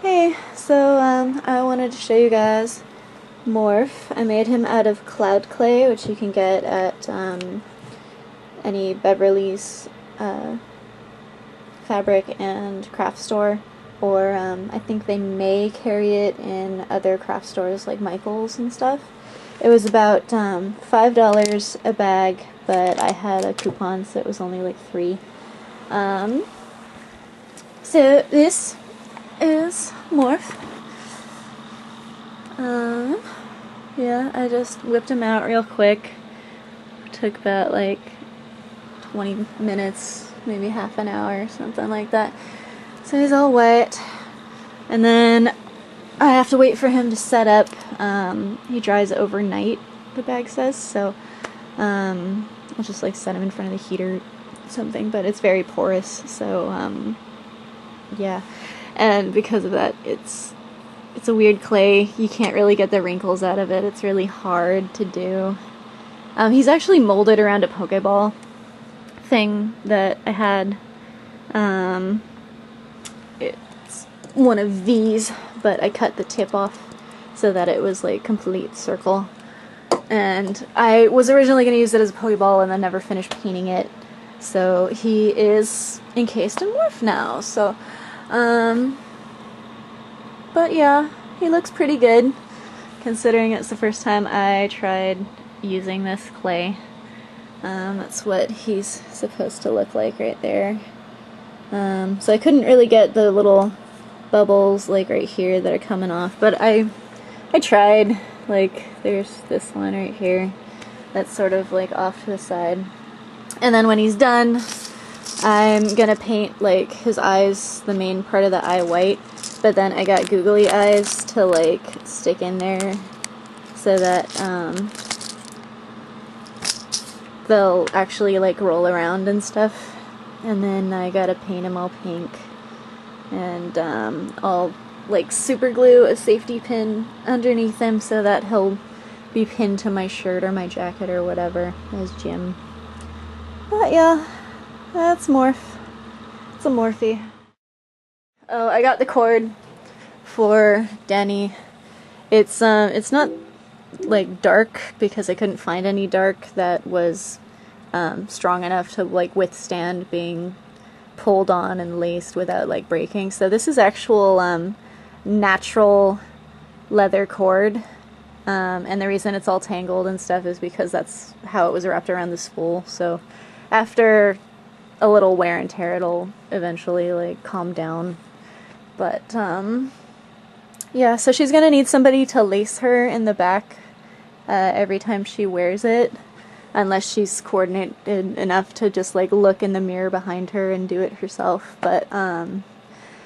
Hey, so I wanted to show you guys Morph. I made him out of cloud clay, which you can get at any Beverly's fabric and craft store, or I think they may carry it in other craft stores like Michael's and stuff. It was about $5 a bag, but I had a coupon, so it was only like $3. So this is Morph. Yeah, I just whipped him out real quick. Took about like 20 minutes, maybe half an hour, something like that. So he's all wet. And then I have to wait for him to set up. He dries overnight, the bag says, so I'll just like set him in front of the heater or something, but it's very porous, so yeah. And because of that, it's a weird clay. You can't really get the wrinkles out of it. It's really hard to do. He's actually molded around a Pokeball thing that I had. It's one of these, but I cut the tip off so that it was like complete circle. And I was originally going to use it as a Pokeball and then never finished painting it. So he is encased in Morph now. So but yeah, he looks pretty good, considering it's the first time I tried using this clay. That's what he's supposed to look like right there. So I couldn't really get the little bubbles like right here that are coming off, but I tried. Like, there's this one right here that's sort of like off to the side. And then when he's done, I'm gonna paint like his eyes, the main part of the eye, white, but then I got googly eyes to like stick in there so that they'll actually like roll around and stuff. And then I gotta paint him all pink, and I'll like super glue a safety pin underneath him so that he'll be pinned to my shirt or my jacket or whatever as Jim. But yeah, that's Morph. It's a Morphy. Oh, I got the cord for Danny. It's not like dark because I couldn't find any dark that was strong enough to like withstand being pulled on and laced without like breaking. So this is actual natural leather cord. And the reason it's all tangled and stuff is because that's how it was wrapped around the spool. So after a little wear and tear, it'll eventually like calm down. But yeah, so she's gonna need somebody to lace her in the back every time she wears it, unless she's coordinated enough to just like look in the mirror behind her and do it herself. But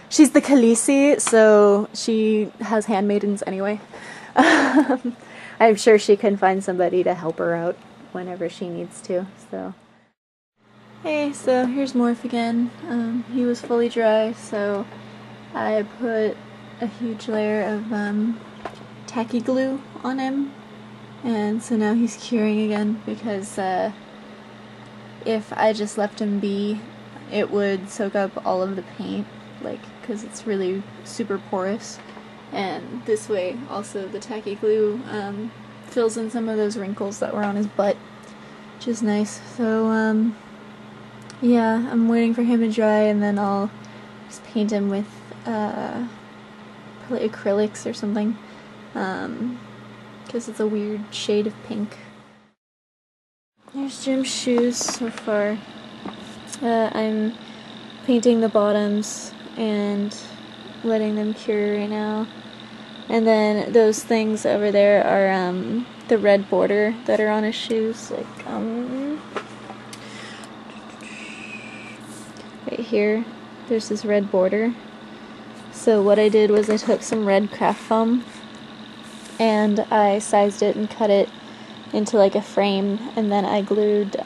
she's the Khaleesi, so she has handmaidens anyway. I'm sure she can find somebody to help her out whenever she needs to. So hey, so here's Morph again. He was fully dry, so I put a huge layer of tacky glue on him, and so now he's curing again, because if I just left him be, it would soak up all of the paint, like, because it's really super porous. And this way, also, the tacky glue fills in some of those wrinkles that were on his butt, which is nice. So, yeah, I'm waiting for him to dry, and then I'll just paint him with, probably acrylics or something, because it's a weird shade of pink. Here's Jim's shoes so far. I'm painting the bottoms and letting them cure right now. And then those things over there are the red border that are on his shoes, like right here. There's this red border. So what I did was I took some red craft foam and I sized it and cut it into like a frame, and then I glued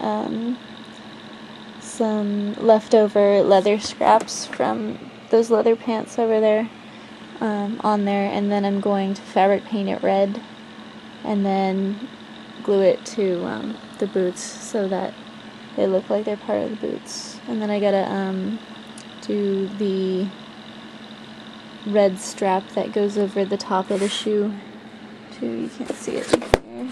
some leftover leather scraps from those leather pants over there on there, and then I'm going to fabric paint it red and then glue it to the boots so that they look like they're part of the boots. And then I gotta do the red strap that goes over the top of the shoe too. You can't see it here.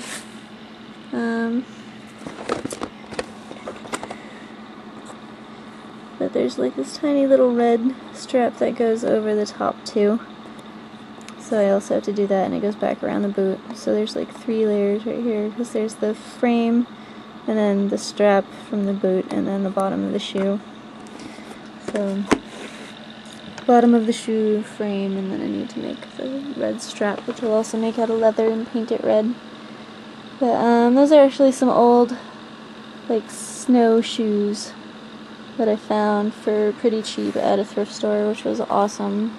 But there's like this tiny little red strap that goes over the top too. So I also have to do that, and it goes back around the boot. So there's like 3 layers right here, because there's the frame, and then the strap from the boot, and then the bottom of the shoe. So, bottom of the shoe, frame, and then I need to make the red strap, which I'll also make out of leather and paint it red. But those are actually some old, like, snow shoes that I found for pretty cheap at a thrift store, which was awesome.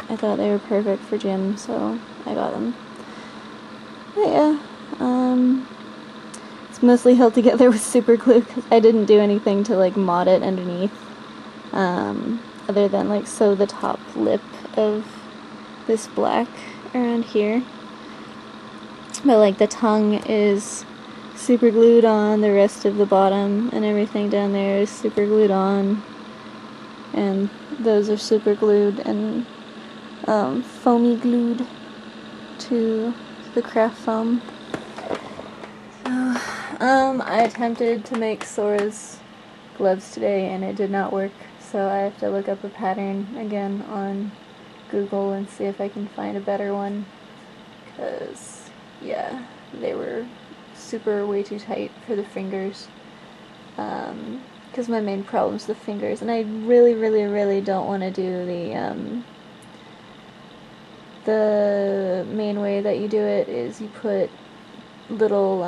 I thought they were perfect for gym, so I got them. But yeah, it's mostly held together with super glue because I didn't do anything to like mod it underneath, other than like sew the top lip of this black around here. But like the tongue is super glued on, the rest of the bottom and everything down there is super glued on, and those are super glued and foamy glued to the craft foam. So, I attempted to make Sora's gloves today and it did not work, so I have to look up a pattern again on Google and see if I can find a better one, because yeah, they were way too tight for the fingers, because my main problem is the fingers, and I really don't want to do the main way that you do it is you put little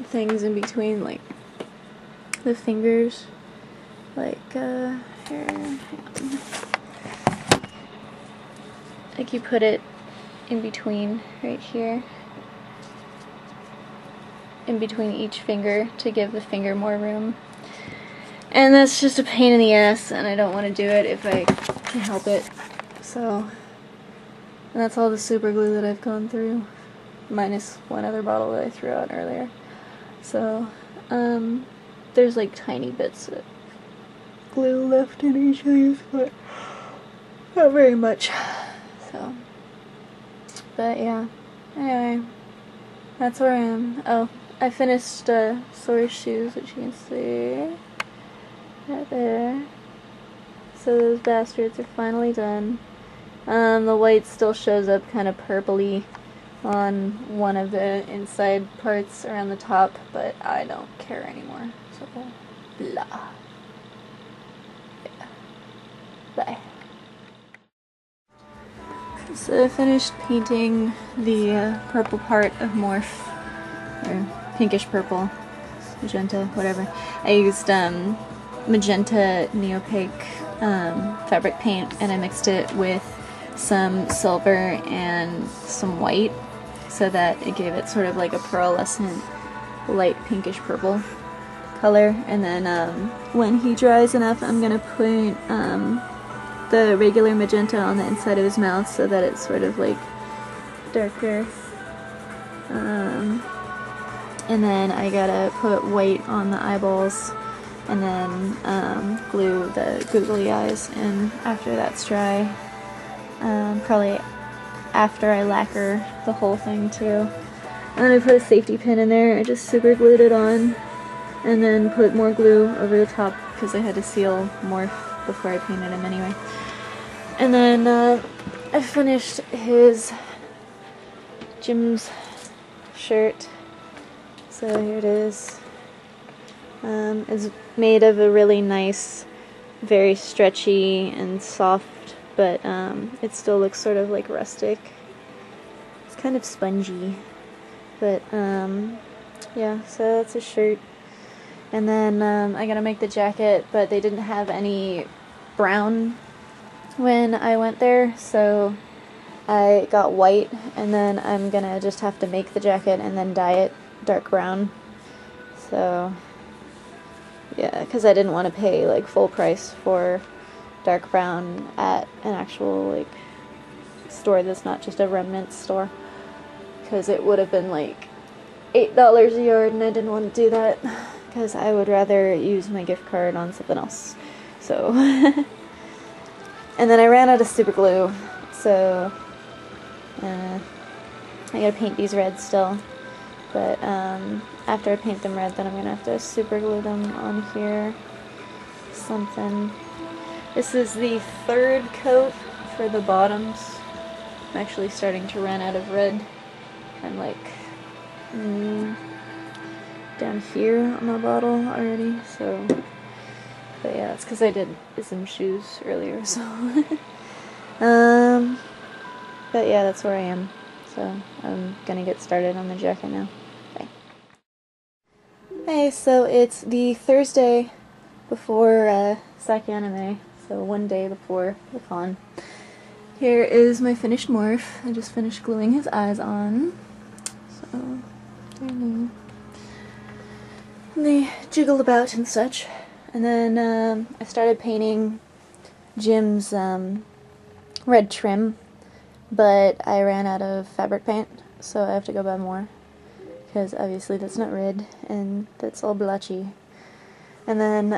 things in between like the fingers, like here, like you put it in between right here, in between each finger to give the finger more room. And that's just a pain in the ass, and I don't want to do it if I can help it. So, and that's all the super glue that I've gone through, minus one other bottle that I threw out earlier. So, there's like tiny bits of glue left in each of these, but not very much. So, but yeah, anyway, that's where I am. Oh, I finished Sora's shoes, which you can see right there. So those bastards are finally done. The white still shows up kind of purpley on one of the inside parts around the top, but I don't care anymore. So, blah. Yeah. Bye. So I finished painting the purple part of Morph, or pinkish purple, magenta, whatever. I used magenta neopaque fabric paint, and I mixed it with some silver and some white so that it gave it sort of like a pearlescent light pinkish purple color. And then when he dries enough, I'm gonna put the regular magenta on the inside of his mouth so that it's sort of like darker. And then I gotta put white on the eyeballs, and then glue the googly eyes. And after that's dry, probably after I lacquer the whole thing too. And then I put a safety pin in there. I just super glued it on, and then put more glue over the top because I had to seal Morph before I painted him anyway. And then I finished his Jim's shirt. So here it is. It's made of a really nice, very stretchy and soft, but it still looks sort of like rustic. It's kind of spongy, but yeah, so that's a shirt. And then I gotta make the jacket, but they didn't have any brown when I went there, so I got white, and then I'm gonna just have to make the jacket and then dye it dark brown. So yeah, because I didn't want to pay like full price for dark brown at an actual like store that's not just a remnant store, because it would have been like $8 a yard, and I didn't want to do that because I would rather use my gift card on something else. So and then I ran out of super glue, So I gotta paint these red still. But after I paint them red, then I'm gonna have to super glue them on here. Something. This is the third coat for the bottoms. I'm actually starting to run out of red. I'm like down here on the bottle already, so. But yeah, that's because I did some shoes earlier, so. But yeah, that's where I am. So I'm gonna get started on the jacket now. Bye. Hey, so it's the Thursday before Sac Anime, so one day before the con. Here is my finished morph. I just finished gluing his eyes on. So, they jiggle about and such. And then I started painting Jim's red trim, but I ran out of fabric paint, so I have to go buy more, because obviously that's not red, and that's all blotchy. And then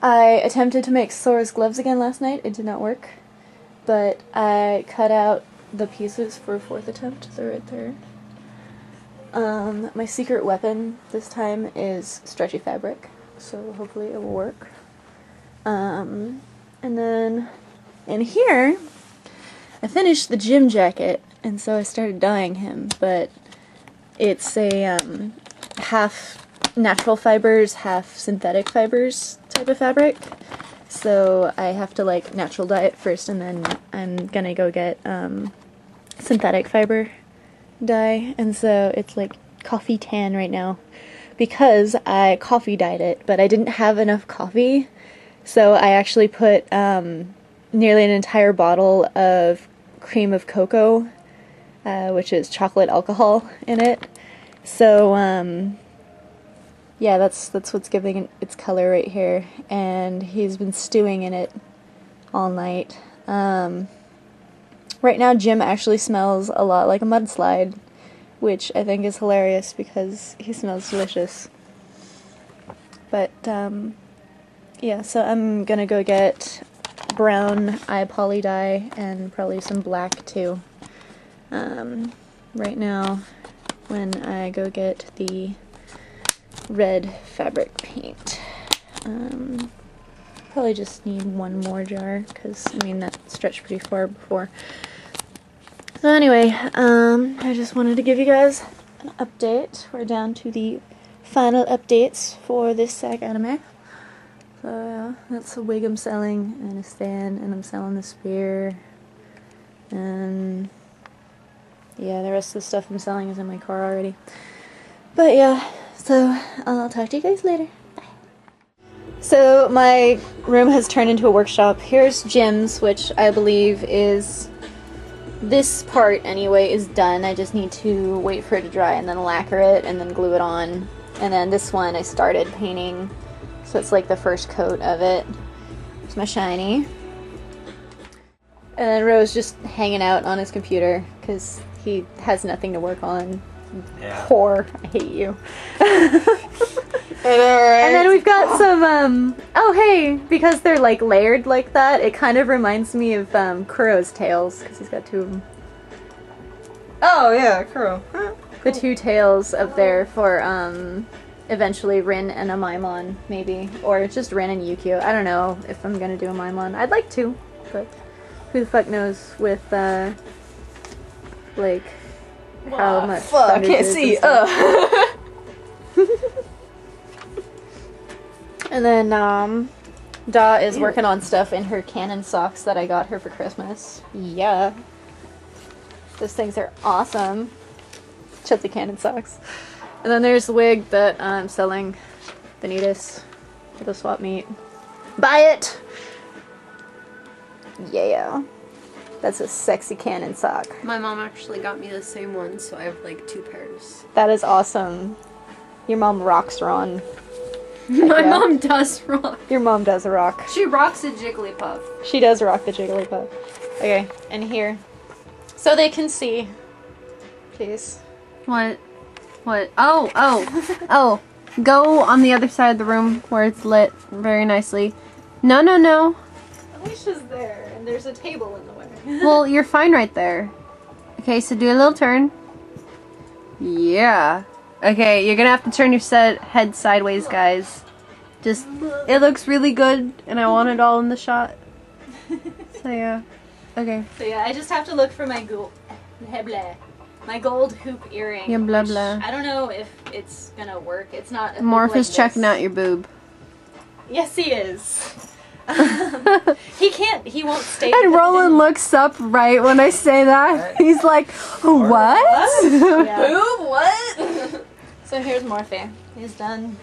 I attempted to make Sora's gloves again last night. It did not work, but I cut out the pieces for a fourth attempt. They're right there. My secret weapon this time is stretchy fabric, so hopefully it will work. And then in here, I finished the gym jacket, and so I started dyeing him, but it's a half natural fibers, half synthetic fibers type of fabric, so I have to like natural dye it first, and then I'm gonna go get synthetic fiber dye, and so it's like coffee tan right now because I coffee dyed it, but I didn't have enough coffee, so I actually put nearly an entire bottle of cream of cocoa, which is chocolate alcohol, in it. So yeah, that's what's giving it its color right here, and he's been stewing in it all night. Right now Jim actually smells a lot like a mudslide, which I think is hilarious because he smells delicious. But yeah, so I'm gonna go get brown eye poly dye and probably some black too. Right now, when I go get the red fabric paint. Probably just need one more jar, because, I mean, that stretched pretty far before. So anyway, I just wanted to give you guys an update. We're down to the final updates for this Sac Anime. So yeah, that's a wig I'm selling, and a stand, and I'm selling the spear. And yeah, the rest of the stuff I'm selling is in my car already. But yeah, so I'll talk to you guys later. Bye. So my room has turned into a workshop. Here's Jim's, which I believe is, this part anyway is done. I just need to wait for it to dry and then lacquer it and then glue it on. And then this one I started painting, so it's like the first coat of it. It's my shiny. And then Rose just hanging out on his computer because he has nothing to work on. Yeah. Poor. I hate you. And then we've got some, oh hey, because they're like layered like that, it kind of reminds me of Kuro's tails, because he's got two of them. Oh yeah, Kuro. Huh? The two tails up there for eventually Rin and a Maimon, maybe. Or just Rin and Yukio. I don't know if I'm gonna do a Maimon. I'd like to, but who the fuck knows with, like, how much fuck, I can't see. And then, Da is working on stuff in her Canon socks that I got her for Christmas. Yeah. Those things are awesome. Chelsea Canon socks. And then there's the wig that I'm selling. Vanitas. For the swap meet. Buy it! Yeah. That's a sexy Canon sock. My mom actually got me the same one, so I have like 2 pairs. That is awesome. Your mom rocks, Ron. My mom does rock. Your mom does rock. She rocks a Jigglypuff. She does rock the Jigglypuff. Okay, and here. So they can see. Please. What? What? Oh, oh, oh. Go on the other side of the room where it's lit very nicely. No, no, no. leash is there, and there's a table in the way. Well, you're fine right there. Okay, so do a little turn. Yeah. Okay, you're gonna have to turn your head sideways, guys. Just, it looks really good, and I want it all in the shot. So yeah. Okay. So yeah, I just have to look for my my gold hoop earring. Yeah, blah which blah. I don't know if it's gonna work. It's not a hoop Morph like is checking this. out your boob. Yes, he is. He can't. He won't stay. And Roland looks up right when I say that. He's like, what? Yeah. Boob? What? So here's Morphe. He's done.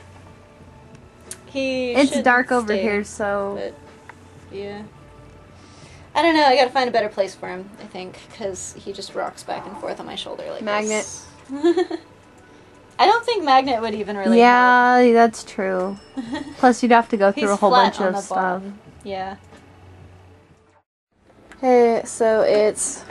He. It's should dark over stay, here, so... But yeah. I don't know. I gotta find a better place for him. I think because he just rocks back and forth on my shoulder like Magnet. this. I don't think Magnet would even really. Yeah, that's true. Plus, you'd have to go through He's a whole flat bunch on of the stuff. bottom. Yeah. Hey, so it's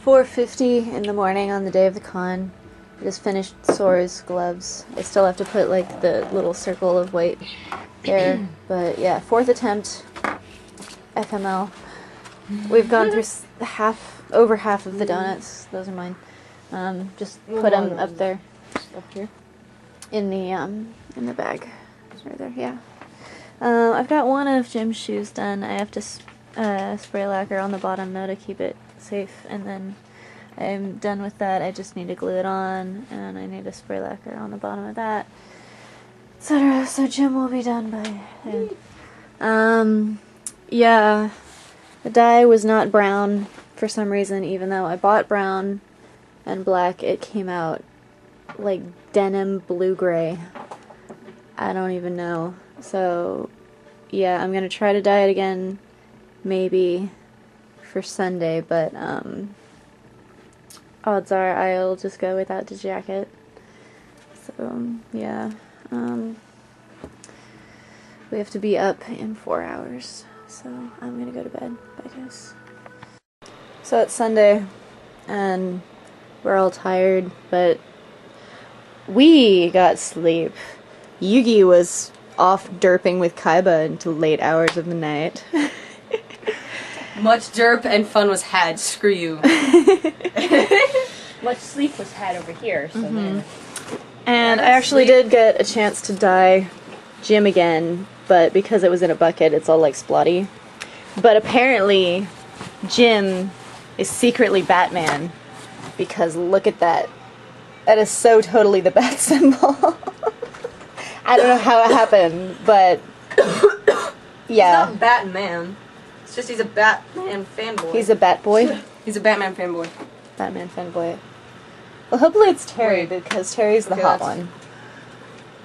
4:50 in the morning on the day of the con. I just finished Sora's gloves. I still have to put like the little circle of white there, but yeah, 4th attempt. FML. We've gone through over half of the donuts. Those are mine. Just put them up there. Up here. In the bag. It's right there, yeah. I've got one of Jim's shoes done. I have to spray lacquer on the bottom though to keep it safe, and then I'm done with that. I just need to glue it on, and I need to spray lacquer on the bottom of that, etc. So Jim will be done by then. Yeah, the dye was not brown for some reason, even though I bought brown and black. It came out like denim blue-gray. I don't even know. So, yeah, I'm gonna try to dye it again, maybe for Sunday, but odds are I'll just go without the jacket. So, yeah. We have to be up in 4 hours, so I'm gonna go to bed, I guess. So it's Sunday, and we're all tired, but we got sleep. Yugi was off derping with Kaiba until late hours of the night. Much derp and fun was had. Screw you. Much sleep was had over here, so then... And I actually did get a chance to dye Jim again, but because it was in a bucket, it's all like splotty. But apparently, Jim is secretly Batman, because look at that. That is so totally the bat symbol. I don't know how it happened, but yeah. He's not Batman. It's just he's a Batman fanboy. He's a bat boy. He's a Batman fanboy. Batman fanboy. Well, hopefully it's Terry, because Terry's the hot one.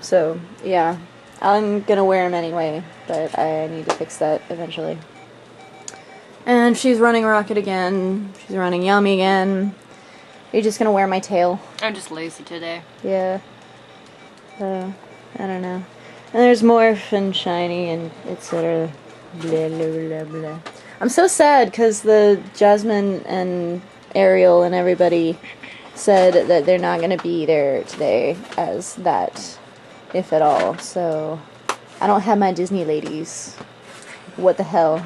So, yeah. I'm gonna wear him anyway, but I need to fix that eventually. And she's running Rocket again. She's running Yummy again. You're just gonna wear my tail. I'm just lazy today. Yeah. So, I don't know. And there's Morph and Shiny and etc. Blah, blah, blah, blah. I'm so sad because the Jasmine and Ariel and everybody said that they're not gonna be there today as that, if at all. So, I don't have my Disney ladies. What the hell?